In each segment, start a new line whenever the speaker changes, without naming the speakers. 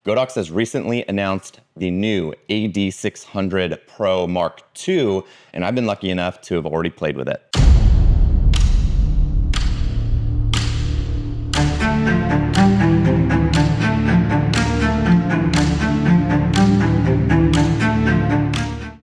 Godox has recently announced the new AD600 Pro Mark II, and I've been lucky enough to have already played with it.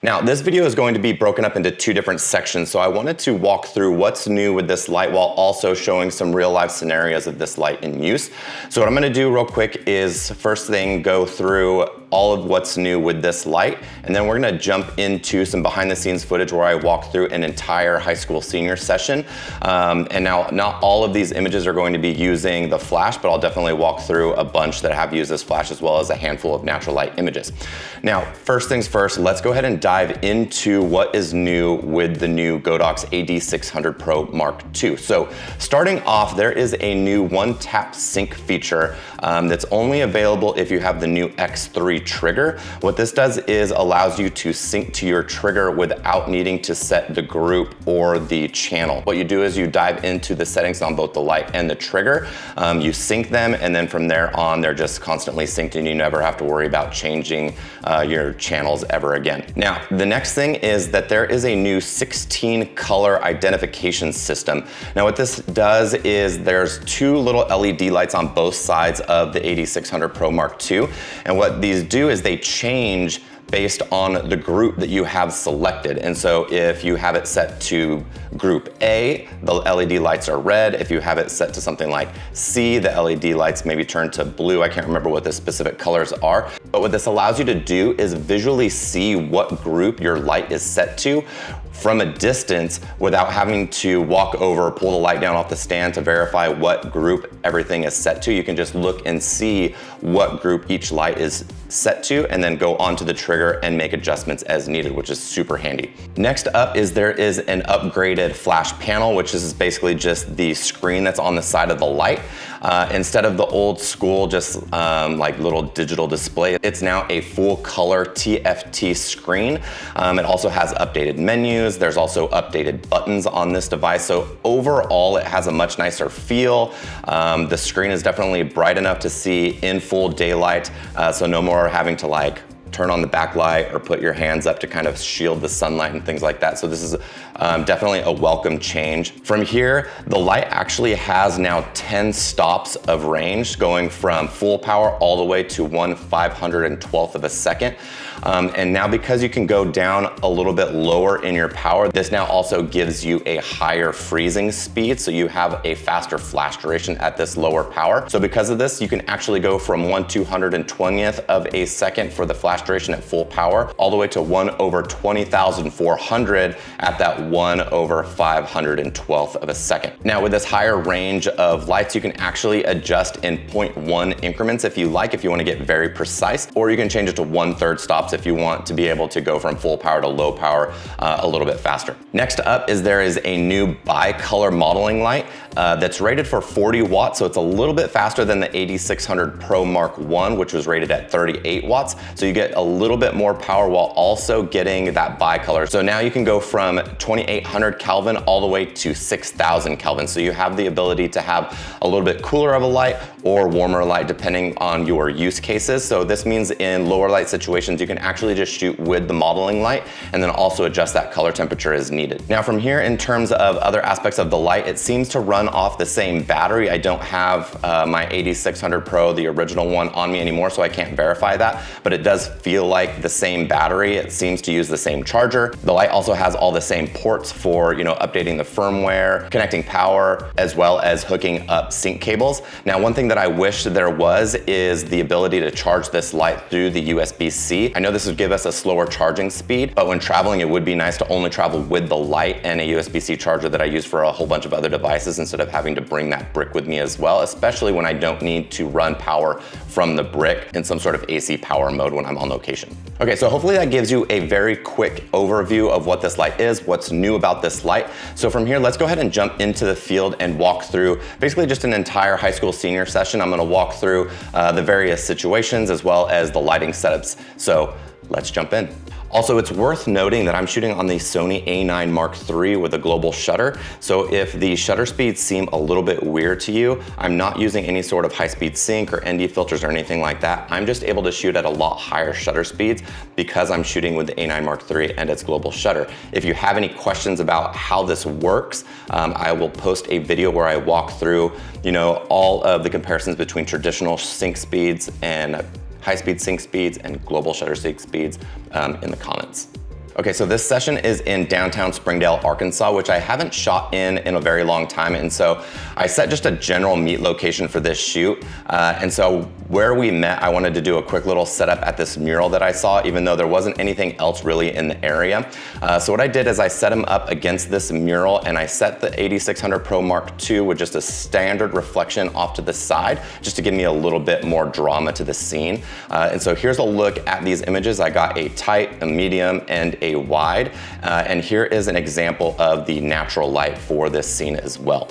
Now, this video is going to be broken up into two different sections, so I wanted to walk through what's new with this light while also showing some real life scenarios of this light in use. So what I'm gonna do real quick is first thing go through all of what's new with this light, and then we're gonna jump into some behind the scenes footage where I walk through an entire high school senior session. And now not all of these images are going to be using the flash, but I'll definitely walk through a bunch that have used this flash as well as a handful of natural light images. Now, first things first, let's go ahead and dive into what is new with the new Godox AD600 Pro Mark II. So starting off, there is a new one-tap sync feature that's only available if you have the new X3 trigger. What this does is allows you to sync to your trigger without needing to set the group or the channel. What you do is you dive into the settings on both the light and the trigger, you sync them, and then from there on, they're just constantly synced and you never have to worry about changing your channels ever again. Now, the next thing is that there is a new 16 color identification system. Now what this does is there's two little LED lights on both sides of the AD600 Pro Mark II. And what these do is they change based on the group that you have selected. And so if you have it set to group A, the LED lights are red. If you have it set to something like C, the LED lights maybe turn to blue. I can't remember what the specific colors are. But what this allows you to do is visually see what group your light is set to from a distance without having to walk over, pull the light down off the stand to verify what group everything is set to. You can just look and see what group each light is set to and then go onto the trigger and make adjustments as needed, which is super handy. Next up is there is an upgraded flash panel, which is basically just the screen that's on the side of the light. Instead of the old school, just like little digital display, it's now a full color TFT screen. It also has updated menus. There's also updated buttons on this device. So overall, it has a much nicer feel. The screen is definitely bright enough to see in full daylight. So no more having to like turn on the backlight or put your hands up to kind of shield the sunlight and things like that. So this is definitely a welcome change. From here, the light actually has now 10 stops of range going from full power all the way to 1/512th of a second. And now because you can go down a little bit lower in your power, this now also gives you a higher freezing speed. So you have a faster flash duration at this lower power. So because of this, you can actually go from 1/220th of a second for the flash duration at full power, all the way to 1/20,400 at that 1/512th of a second. Now with this higher range of lights, you can actually adjust in 0.1 increments if you like, if you want to get very precise, or you can change it to 1/3 stops if you want to be able to go from full power to low power a little bit faster. Next up is there is a new bi-color modeling light that's rated for 40 watts, so it's a little bit faster than the AD600 Pro Mark I, which was rated at 38 watts. So you get a little bit more power while also getting that bi-color. So now you can go from 2800 Kelvin all the way to 6000 Kelvin. So you have the ability to have a little bit cooler of a light or warmer light depending on your use cases. So this means in lower light situations, you can actually just shoot with the modeling light and then also adjust that color temperature as needed. Now from here, in terms of other aspects of the light, it seems to run off the same battery. I don't have my AD600 Pro, the original one, on me anymore, so I can't verify that, but it does feel like the same battery. It seems to use the same charger. The light also has all the same ports for, updating the firmware, connecting power, as well as hooking up sync cables. Now, one thing that I wish there was is the ability to charge this light through the USB-C. I know this would give us a slower charging speed, but when traveling, it would be nice to only travel with the light and a USB-C charger that I use for a whole bunch of other devices instead of having to bring that brick with me as well, especially when I don't need to run power from the brick in some sort of AC power mode when I'm on location. Okay, so hopefully that gives you a very quick overview of what this light is, what's new about this light. So from here, let's go ahead and jump into the field and walk through basically just an entire high school senior session. I'm gonna walk through the various situations as well as the lighting setups. So Let's jump in. Also, it's worth noting that I'm shooting on the Sony A9 Mark III with a global shutter. So if the shutter speeds seem a little bit weird to you, I'm not using any sort of high-speed sync or ND filters or anything like that. I'm just able to shoot at a lot higher shutter speeds because I'm shooting with the A9 Mark III and its global shutter. If you have any questions about how this works, I will post a video where I walk through, all of the comparisons between traditional sync speeds and high-speed sync speeds and global shutter sync speeds in the comments. Okay, so this session is in downtown Springdale, Arkansas, which I haven't shot in a very long time. And so I set just a general meet location for this shoot. And so where we met, I wanted to do a quick little setup at this mural that I saw, even though there wasn't anything else really in the area. So what I did is I set him up against this mural and I set the AD600 Pro Mark II with just a standard reflection off to the side, just to give me a little bit more drama to the scene. And so here's a look at these images. I got a tight, a medium, and a wide, and here is an example of the natural light for this scene as well.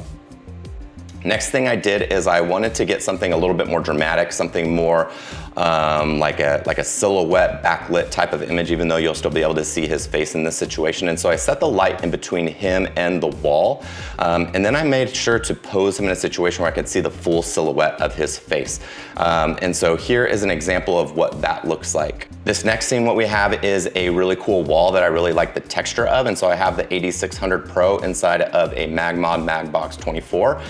Next thing I did is I wanted to get something a little bit more dramatic, something more like a silhouette backlit type of image, even though you'll still be able to see his face in this situation. And so I set the light in between him and the wall. And then I made sure to pose him in a situation where I could see the full silhouette of his face. And so here is an example of what that looks like. This next scene, what we have is a really cool wall that I really like the texture of. And so I have the AD600 Pro inside of a Magmod Magbox 24.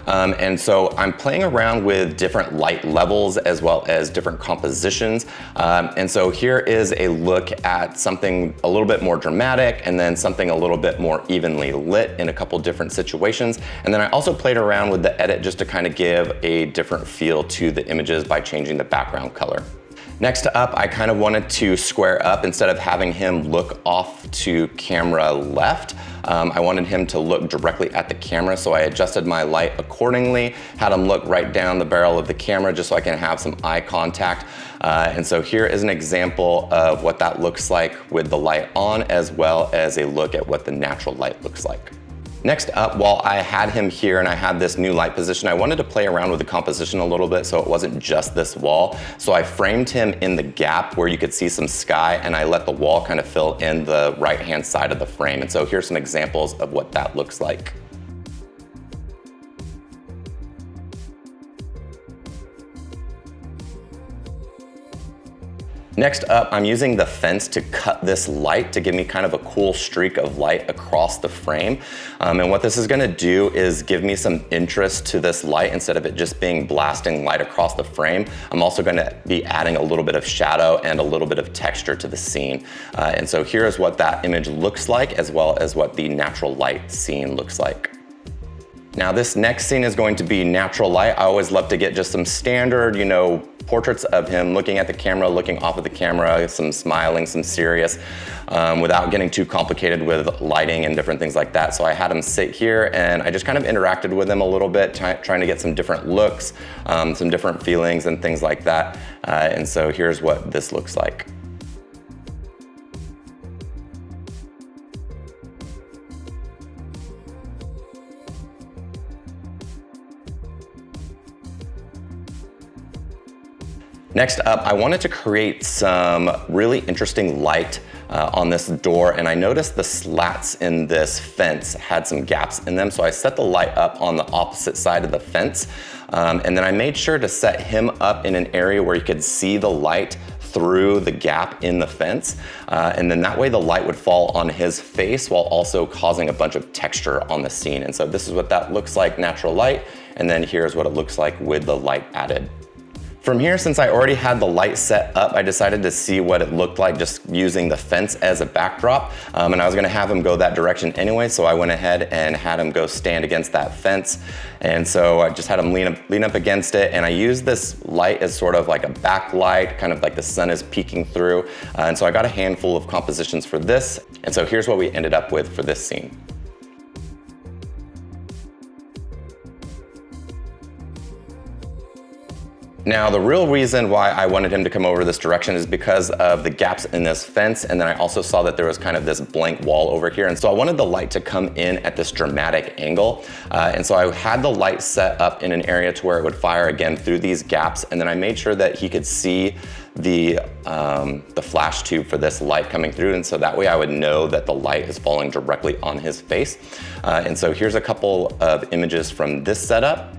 And so I'm playing around with different light levels as well as different compositions. And so here is a look at something a little bit more dramatic and then something a little bit more evenly lit in a couple different situations. And then I also played around with the edit just to kind of give a different feel to the images by changing the background color. Next up, I kind of wanted to square up. Instead of having him look off to camera left, I wanted him to look directly at the camera, so I adjusted my light accordingly, had him look right down the barrel of the camera just so I can have some eye contact. And so here is an example of what that looks like with the light on, as well as a look at what the natural light looks like. Next up, while I had him here and I had this new light position, I wanted to play around with the composition a little bit so it wasn't just this wall. So I framed him in the gap where you could see some sky, and I let the wall kind of fill in the right-hand side of the frame. And so here's some examples of what that looks like. Next up, I'm using the fence to cut this light to give me kind of a cool streak of light across the frame. And what this is gonna do is give me some interest to this light instead of it just being blasting light across the frame. I'm also gonna be adding a little bit of shadow and a little bit of texture to the scene. And so here's what that image looks like, as well as what the natural light scene looks like. Now this next scene is going to be natural light. I always love to get just some standard, portraits of him looking at the camera, looking off of the camera, some smiling, some serious, without getting too complicated with lighting and different things like that. So I had him sit here and I just kind of interacted with him a little bit, trying to get some different looks, some different feelings and things like that. And so here's what this looks like. Next up, I wanted to create some really interesting light on this door, and I noticed the slats in this fence had some gaps in them, so I set the light up on the opposite side of the fence, and then I made sure to set him up in an area where you could see the light through the gap in the fence, and then that way the light would fall on his face while also causing a bunch of texture on the scene. And so this is what that looks like, natural light, and then here's what it looks like with the light added. From here, since I already had the light set up, I decided to see what it looked like just using the fence as a backdrop. And I was gonna have him go that direction anyway, so I went ahead and had him go stand against that fence. And so I just had him lean up against it, and I used this light as sort of like a backlight, kind of like the sun is peeking through. And so I got a handful of compositions for this. And so here's what we ended up with for this scene. Now, the real reason why I wanted him to come over this direction is because of the gaps in this fence, and then I also saw that there was kind of this blank wall over here, and so I wanted the light to come in at this dramatic angle, and so I had the light set up in an area to where it would fire again through these gaps, and then I made sure that he could see the flash tube for this light coming through, and so that way I would know that the light is falling directly on his face. And so here's a couple of images from this setup.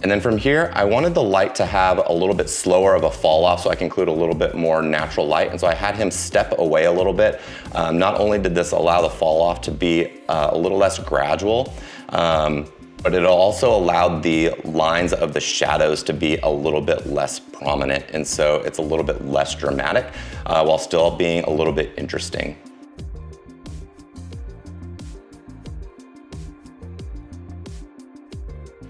And then from here, I wanted the light to have a little bit slower of a fall off so I can include a little bit more natural light. And so I had him step away a little bit. Not only did this allow the fall off to be a little less gradual, but it also allowed the lines of the shadows to be a little bit less prominent. And so it's a little bit less dramatic while still being a little bit interesting.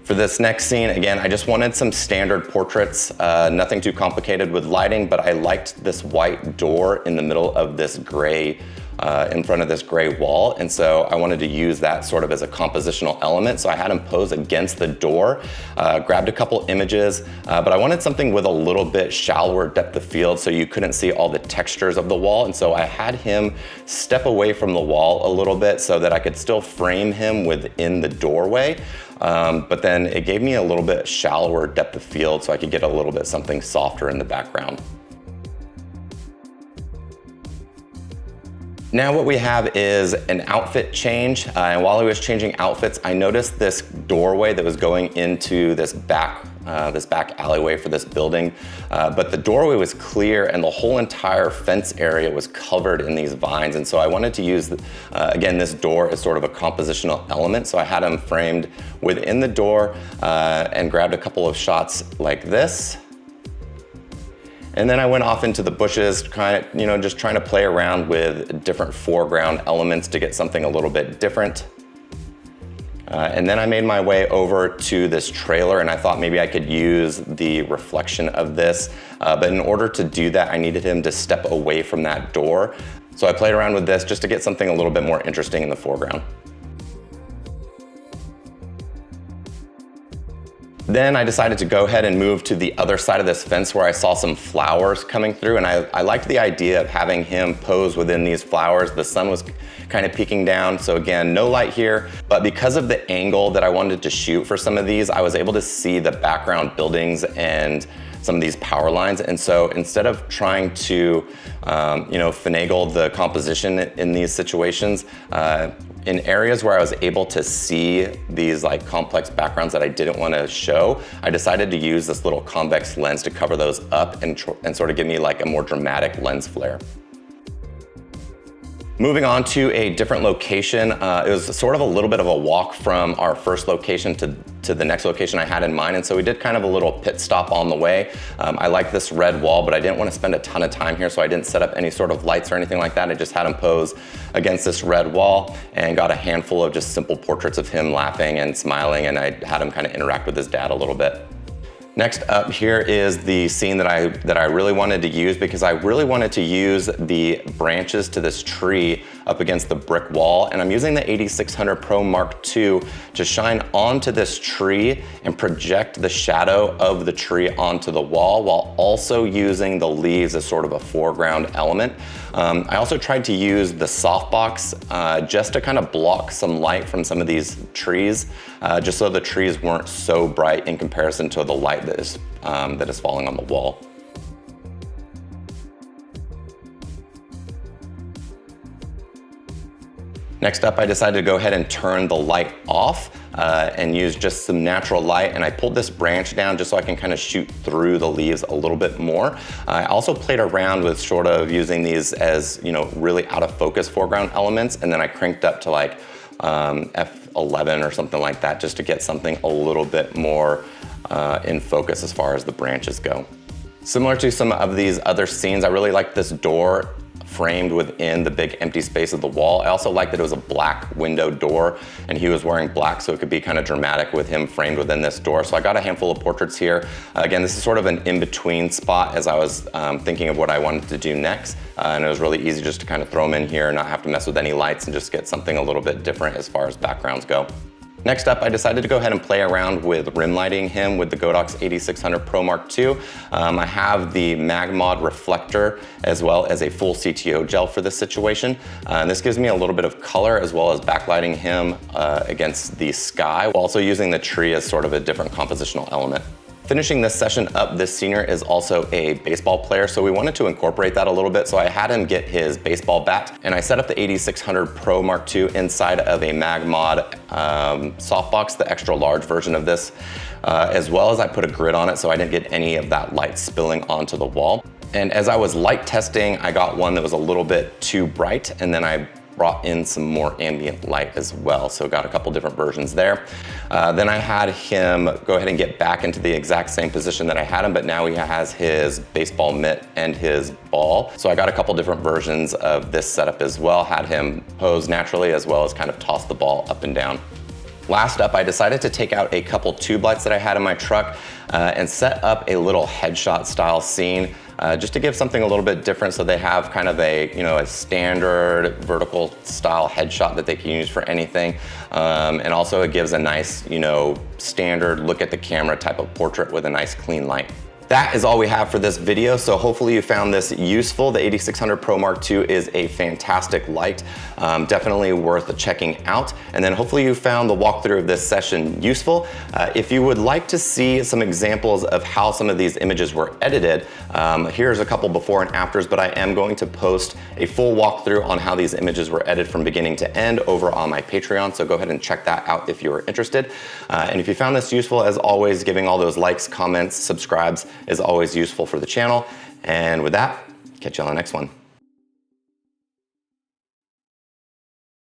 For this next scene, again, I just wanted some standard portraits, nothing too complicated with lighting, but I liked this white door in the middle of this gray, in front of this gray wall. And so I wanted to use that sort of as a compositional element. So I had him pose against the door, grabbed a couple images, but I wanted something with a little bit shallower depth of field so you couldn't see all the textures of the wall. And so I had him step away from the wall a little bit so that I could still frame him within the doorway. But then it gave me a little bit shallower depth of field so I could get a little bit something softer in the background. Now what we have is an outfit change, and while I was changing outfits, I noticed this doorway that was going into this back alleyway for this building, but the doorway was clear and the whole entire fence area was covered in these vines, and so I wanted to use, again, this door as sort of a compositional element, so I had him framed within the door and grabbed a couple of shots like this. And then I went off into the bushes, just trying to play around with different foreground elements to get something a little bit different. And then I made my way over to this trailer, and I thought maybe I could use the reflection of this. But in order to do that, I needed him to step away from that door. So I played around with this just to get something a little bit more interesting in the foreground. Then I decided to go ahead and move to the other side of this fence where I saw some flowers coming through, and I liked the idea of having him pose within these flowers. The sun was kind of peeking down, so again, no light here, but because of the angle that I wanted to shoot for some of these, I was able to see the background buildings and some of these power lines. And so instead of trying to finagle the composition in these situations, in areas where I was able to see these like complex backgrounds that I didn't want to show, I decided to use this little convex lens to cover those up and sort of give me like a more dramatic lens flare. Moving on to a different location, it was sort of a little bit of a walk from our first location to the next location I had in mind, and so we did kind of a little pit stop on the way. I like this red wall, but I didn't want to spend a ton of time here, so I didn't set up any sort of lights or anything like that. I just had him pose against this red wall and got a handful of just simple portraits of him laughing and smiling, and I had him kind of interact with his dad a little bit. Next up here is the scene that I really wanted to use, because I really wanted to use the branches to this tree up against the brick wall, and I'm using the AD600 Pro Mark II to shine onto this tree and project the shadow of the tree onto the wall while also using the leaves as sort of a foreground element. I also tried to use the softbox just to kind of block some light from some of these trees, just so the trees weren't so bright in comparison to the light that is falling on the wall. Next up, I decided to go ahead and turn the light off and use just some natural light, and I pulled this branch down just so I can kind of shoot through the leaves a little bit more. I also played around with sort of using these as, really out of focus foreground elements, and then I cranked up to like F11 or something like that just to get something a little bit more in focus as far as the branches go. Similar to some of these other scenes, I really like this door framed within the big empty space of the wall. I also like that it was a black window door and he was wearing black, so it could be kind of dramatic with him framed within this door. So I got a handful of portraits here. Again, this is sort of an in-between spot as I was thinking of what I wanted to do next. And it was really easy just to kind of throw them in here and not have to mess with any lights and just get something a little bit different as far as backgrounds go. Next up, I decided to go ahead and play around with rim lighting him with the Godox AD600ProII. I have the MagMod reflector as well as a full CTO gel for this situation. And this gives me a little bit of color as well as backlighting him against the sky, while also using the tree as sort of a different compositional element. Finishing this session up, this senior is also a baseball player, so we wanted to incorporate that a little bit, so I had him get his baseball bat, and I set up the AD600 Pro Mark II inside of a MagMod softbox, the extra large version of this, as well as I put a grid on it so I didn't get any of that light spilling onto the wall. And as I was light testing, I got one that was a little bit too bright, and then I brought in some more ambient light as well, so got a couple different versions there. Then I had him go ahead and get back into the exact same position that I had him, but now he has his baseball mitt and his ball. So I got a couple different versions of this setup as well, had him pose naturally as well as kind of toss the ball up and down. Last up, I decided to take out a couple tube lights that I had in my truck and set up a little headshot style scene just to give something a little bit different, so they have kind of a, a standard vertical style headshot that they can use for anything. And also it gives a nice, standard look at the camera type of portrait with a nice clean light. That is all we have for this video, so hopefully you found this useful. The AD600 Pro Mark II is a fantastic light, definitely worth checking out. And then hopefully you found the walkthrough of this session useful. If you would like to see some examples of how some of these images were edited, here's a couple before and afters, but I am going to post a full walkthrough on how these images were edited from beginning to end over on my Patreon, so go ahead and check that out if you are interested. And if you found this useful, as always, giving all those likes, comments, subscribes is always useful for the channel. And with that, catch you on the next one.